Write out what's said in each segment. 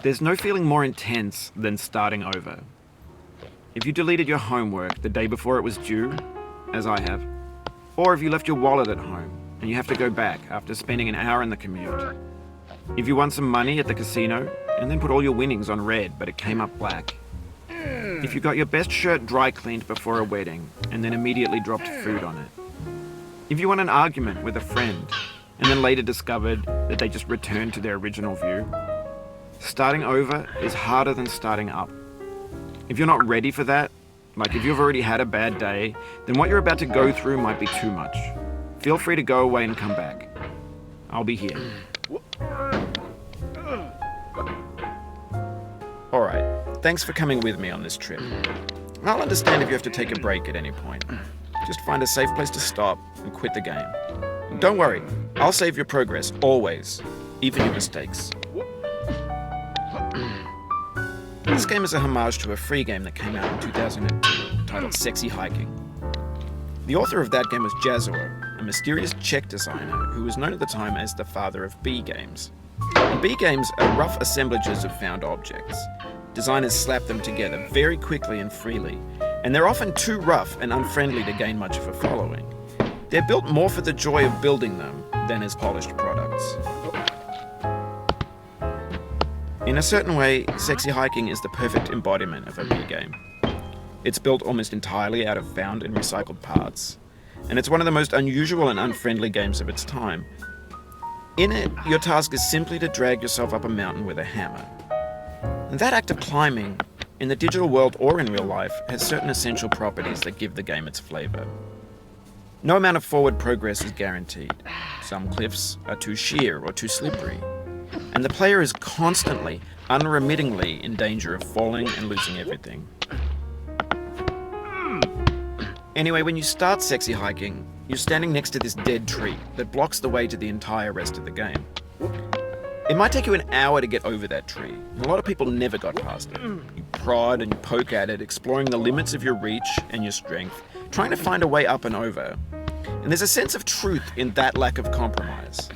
There's no feeling more intense than starting over. If you deleted your homework the day before it was due, as I have, or if you left your wallet at home and you have to go back after spending an hour in the commute. If you won some money at the casino and then put all your winnings on red but it came up black. If you got your best shirt dry cleaned before a wedding and then immediately dropped food on it. If you won an argument with a friend and then later discovered that they just returned to their original view. Starting over is harder than starting up. If you're not ready for that, like if you've already had a bad day, then what you're about to go through might be too much. Feel free to go away and come back. I'll be here. Alright, thanks for coming with me on this trip. I'll understand if you have to take a break at any point. Just find a safe place to stop and quit the game. And don't worry, I'll save your progress, always, even your mistakes. This game is a homage to a free game that came out in 2002, titled Sexy Hiking. The author of that game was Jazuo, a mysterious Czech designer who was known at the time as the father of B games. And B games are rough assemblages of found objects. Designers slap them together very quickly and freely, and they're often too rough and unfriendly to gain much of a following. They're built more for the joy of building them than as polished products. In a certain way, Sexy Hiking is the perfect embodiment of a B game. It's built almost entirely out of found and recycled parts, and it's one of the most unusual and unfriendly games of its time. In it, your task is simply to drag yourself up a mountain with a hammer. And that act of climbing, in the digital world or in real life, has certain essential properties that give the game its flavor. No amount of forward progress is guaranteed. Some cliffs are too sheer or too slippery. And the player is constantly, unremittingly in danger of falling and losing everything. Anyway, when you start Sexy Hiking, you're standing next to this dead tree that blocks the way to the entire rest of the game. It might take you an hour to get over that tree, and a lot of people never got past it. You prod and you poke at it, exploring the limits of your reach and your strength, trying to find a way up and over. And there's a sense of truth in that lack of compromise.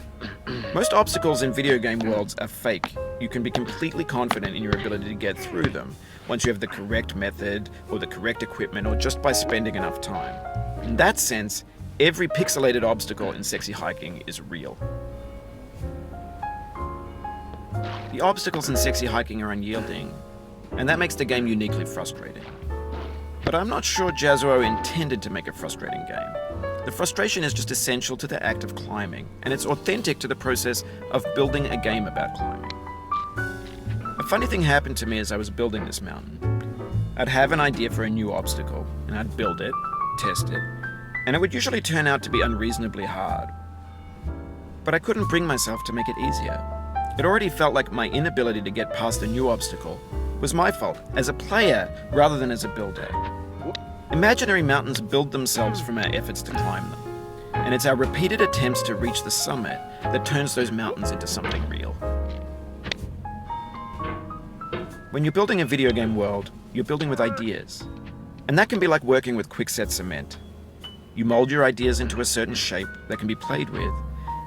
Most obstacles in video game worlds are fake. You can be completely confident in your ability to get through them once you have the correct method or the correct equipment or just by spending enough time. In that sense, every pixelated obstacle in Sexy Hiking is real. The obstacles in Sexy Hiking are unyielding, and that makes the game uniquely frustrating. But I'm not sure Jazuo intended to make a frustrating game. The frustration is just essential to the act of climbing, and it's authentic to the process of building a game about climbing. A funny thing happened to me as I was building this mountain. I'd have an idea for a new obstacle, and I'd build it, test it, and it would usually turn out to be unreasonably hard. But I couldn't bring myself to make it easier. It already felt like my inability to get past a new obstacle was my fault as a player rather than as a builder. Imaginary mountains build themselves from our efforts to climb them, and it's our repeated attempts to reach the summit that turns those mountains into something real. When you're building a video game world, you're building with ideas, and that can be like working with quickset cement. You mold your ideas into a certain shape that can be played with,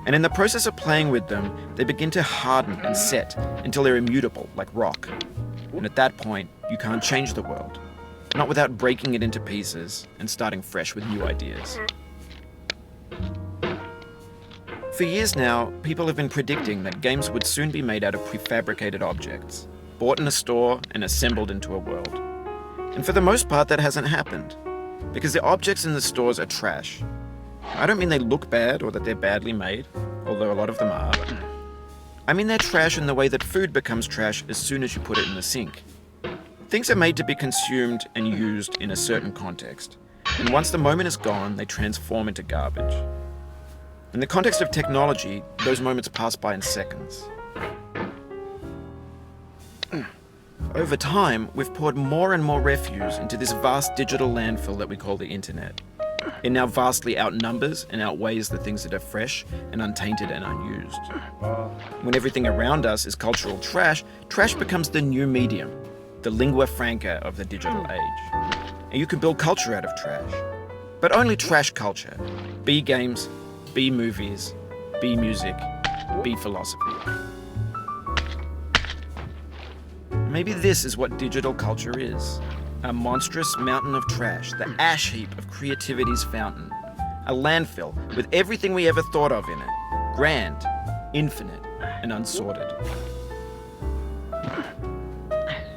and in the process of playing with them, they begin to harden and set until they're immutable, like rock. And at that point, you can't change the world. Not without breaking it into pieces and starting fresh with new ideas. For years now, people have been predicting that games would soon be made out of prefabricated objects, bought in a store and assembled into a world. And for the most part, that hasn't happened, because the objects in the stores are trash. I don't mean they look bad or that they're badly made, although a lot of them are. I mean they're trash in the way that food becomes trash as soon as you put it in the sink. Things are made to be consumed and used in a certain context, and once the moment is gone, they transform into garbage. In the context of technology, those moments pass by in seconds. Over time, we've poured more and more refuse into this vast digital landfill that we call the internet. It now vastly outnumbers and outweighs the things that are fresh and untainted and unused. When everything around us is cultural trash, trash becomes the new medium, the lingua franca of the digital age. And you can build culture out of trash. But only trash culture. B games, B movies, B music, B philosophy. Maybe this is what digital culture is. A monstrous mountain of trash, the ash heap of creativity's fountain. A landfill with everything we ever thought of in it. Grand, infinite, and unsorted.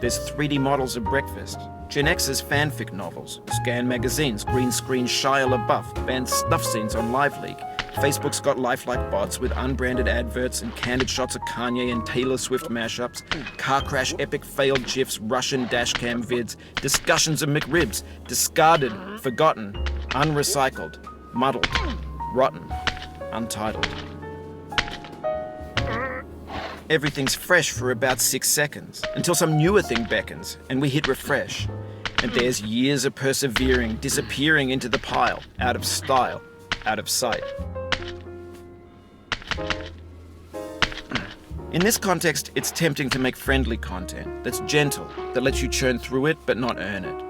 There's 3D models of breakfast, Gen X's fanfic novels, scan magazines, green screen Shia LaBeouf, banned snuff scenes on LiveLeak. Facebook's got lifelike bots with unbranded adverts and candid shots of Kanye and Taylor Swift mashups, car crash epic failed GIFs, Russian dashcam vids, discussions of McRibs, discarded, forgotten, unrecycled, muddled, rotten, untitled. Everything's fresh for about 6 seconds, until some newer thing beckons, and we hit refresh. And there's years of persevering, disappearing into the pile, out of style, out of sight. In this context, it's tempting to make friendly content that's gentle, that lets you churn through it but not earn it.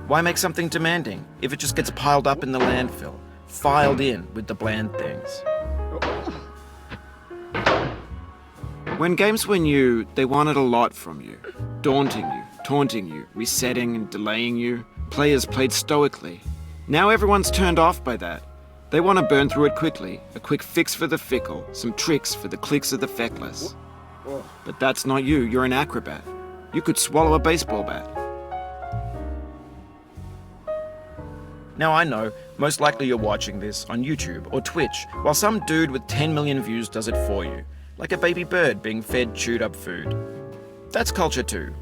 Why make something demanding if it just gets piled up in the landfill, filed in with the bland things? When games were new, they wanted a lot from you. Daunting you, taunting you, resetting and delaying you. Players played stoically. Now everyone's turned off by that. They want to burn through it quickly, a quick fix for the fickle, some tricks for the clicks of the feckless. But that's not you, you're an acrobat. You could swallow a baseball bat. Now I know, most likely you're watching this on YouTube or Twitch, while some dude with 10 million views does it for you. Like a baby bird being fed chewed up food. That's culture too.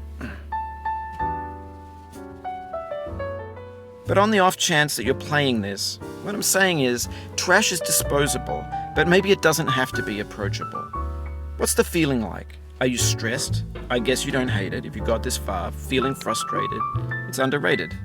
But on the off chance that you're playing this, what I'm saying is, trash is disposable, but maybe it doesn't have to be approachable. What's the feeling like? Are you stressed? I guess you don't hate it if you got this far, feeling frustrated. It's underrated.